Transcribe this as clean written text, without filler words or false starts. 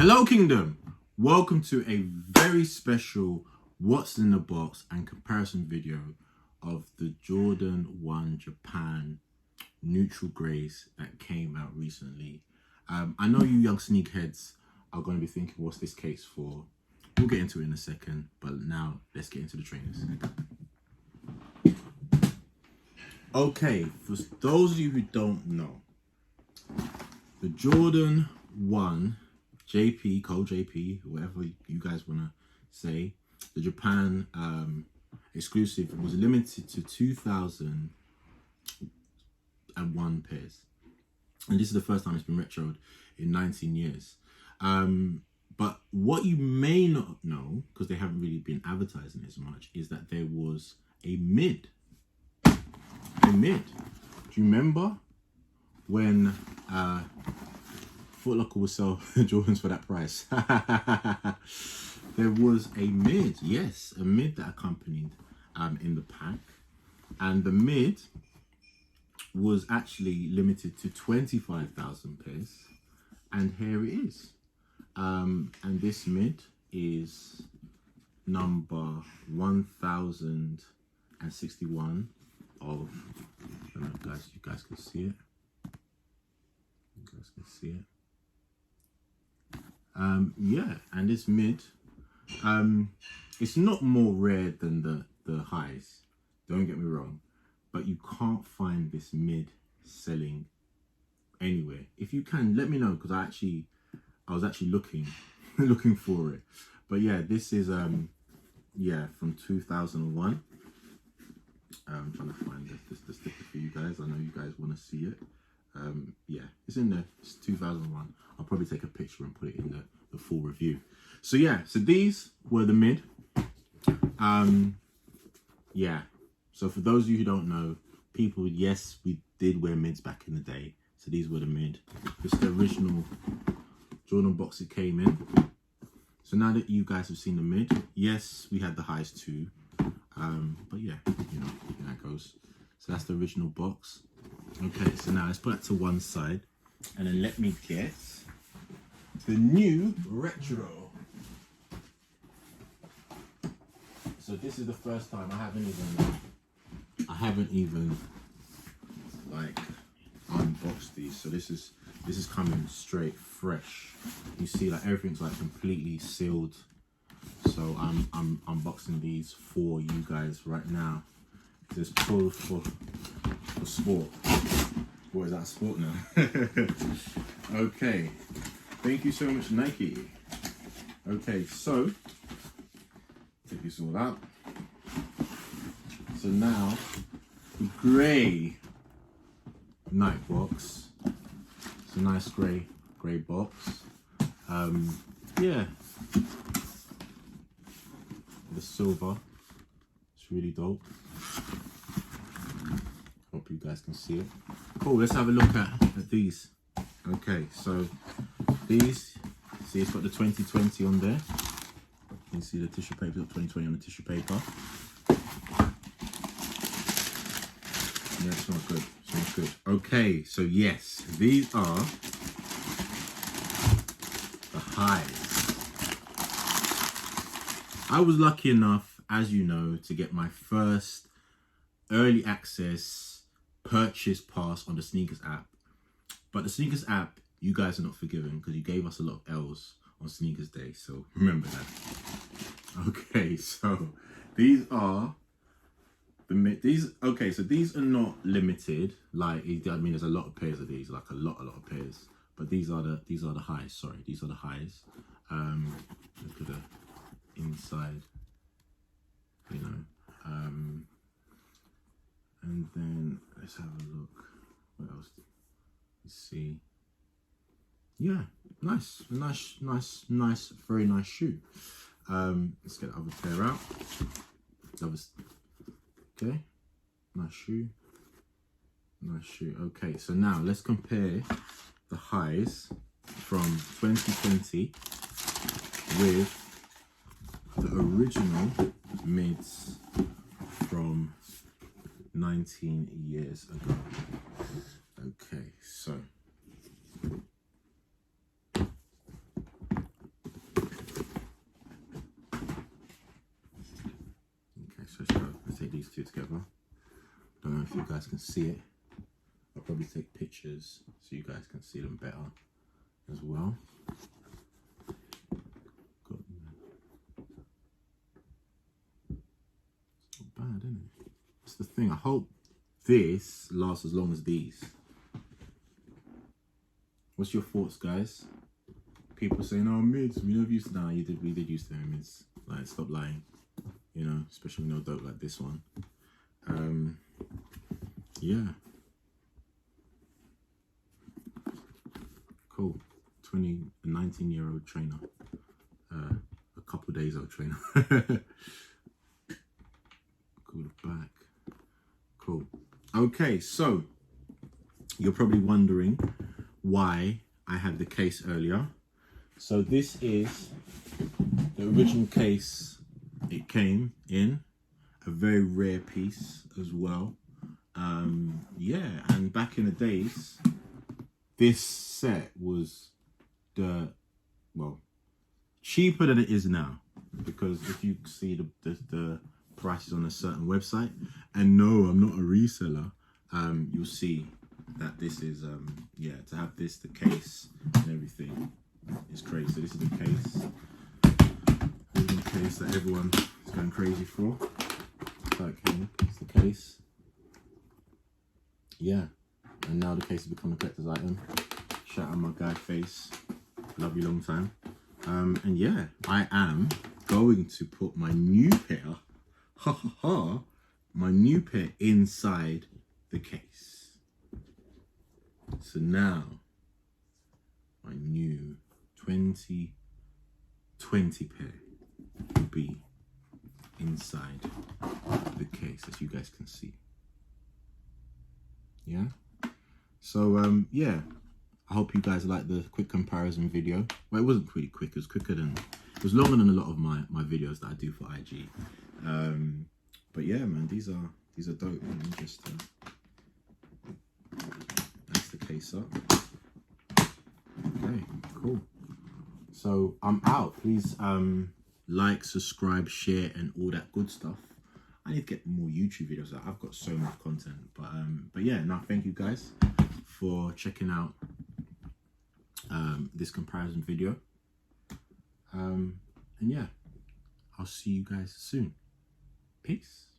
Hello Kingdom, welcome to a very special what's in the box and comparison video of the Jordan 1 Japan neutral grays that came out recently. I know you young sneakerheads are going to be thinking, what's this case for? We'll get into it in a second, but now let's get into the trainers. Okay, for those of you who don't know, the Jordan 1 JP, Co.Jp, whatever you guys want to say, the Japan exclusive was limited to 2001 pairs. And this is the first time it's been retroed in 19 years. But what you may not know, because they haven't really been advertising as much, is that there was a mid. A mid. Do you remember when Foot Locker would sell Jordans for that price? There was a mid, yes, a mid that accompanied in the pack, and the mid was actually limited to 25,000 pairs, and here it is. And this mid is number 1061 of, I don't know, guys, you guys can see it. You guys can see it. Yeah, and this mid, it's not more rare than the highs, don't get me wrong, but you can't find this mid selling anywhere. If you can, let me know, because I was actually looking looking for it. But yeah, this is yeah, from 2001. I'm trying to find the sticker for you guys. I know you guys want to see it. Yeah, it's in there. It's 2001. I'll probably take a picture and put it in the full review. So yeah, so these were the mid. Yeah, so for those of you who don't know, people, yes, we did wear mids back in the day. So these were the mid. This is the original Jordan box it came in. So now that you guys have seen the mid, yes, we had the highs too. But yeah, you know how it goes. So that's the original box. Okay, so now let's put that to one side, and then let me get the new retro. So this is the first time I haven't even like unboxed these. So this is coming straight fresh. You see, like, everything's like completely sealed. So I'm unboxing these for you guys right now. This pulled for sport. What is that, sport now? Okay, thank you so much, Nike. Okay, so take this all out. So now the grey night box. It's a nice grey box. Yeah, the silver, it's really dope. Hope you guys can see it. Cool, let's have a look at these. Okay, so these, see, it's got the 2020 on there. You can see the tissue paper, 2020 on the tissue paper. Yeah, it smells good, it smells good. Okay, so yes, these are the highs. I was lucky enough, as you know, to get my first early access purchase pass on the Sneakers app. But the Sneakers app, you guys are not forgiven, because you gave us a lot of L's on Sneakers Day, so remember that. Okay, so these are okay, so these are not limited. Like, I mean, there's a lot of pairs of these, like a lot of pairs. But these are the highs. Sorry, these are the highs. Look at the inside, you know. And then let's have a look. What else? Let's see. Yeah, nice, very nice shoe. Let's get the other pair out. Okay, nice shoe. Okay, so now let's compare the highs from 2020 with the original mids from 19 years ago. Okay, so see it. I'll probably take pictures so you guys can see them better as well. It's not bad, isn't it? That's the thing. I hope this lasts as long as these. What's your thoughts, guys? People saying, "Oh, mids, we never used to." Nah, we did used to have mids. Like, stop lying. You know, especially no dope like this one. Yeah. Cool. 19-year-old trainer. A couple days old trainer. Cool, back. Cool. Okay, so you're probably wondering why I had the case earlier. So this is the original case. It came in a very rare piece as well. Yeah, and back in the days, this set was cheaper than it is now, because if you see the prices on a certain website, and no, I'm not a reseller, you'll see that this is yeah, to have this, the case and everything is crazy. So this is the case. This is the case that everyone is going crazy for. Okay, it's the case. Yeah, and now the case has become a collector's item. Shout out my guy Face, love you long time. And yeah, I am going to put my new pair, my new pair inside the case. So now, my new 2020 pair will be inside the case, as you guys can see. Yeah, so yeah, I hope you guys like the quick comparison video. Well, it wasn't pretty quick, it was quicker than, it was longer than a lot of my videos that I do for IG. But yeah, man, these are dope. Let me just that's the case up. Okay, cool. So I'm out. Please like, subscribe, share, and all that good stuff. I need to get more YouTube videos out. I've got so much content, but yeah, now thank you guys for checking out this comparison video. And yeah, I'll see you guys soon. Peace.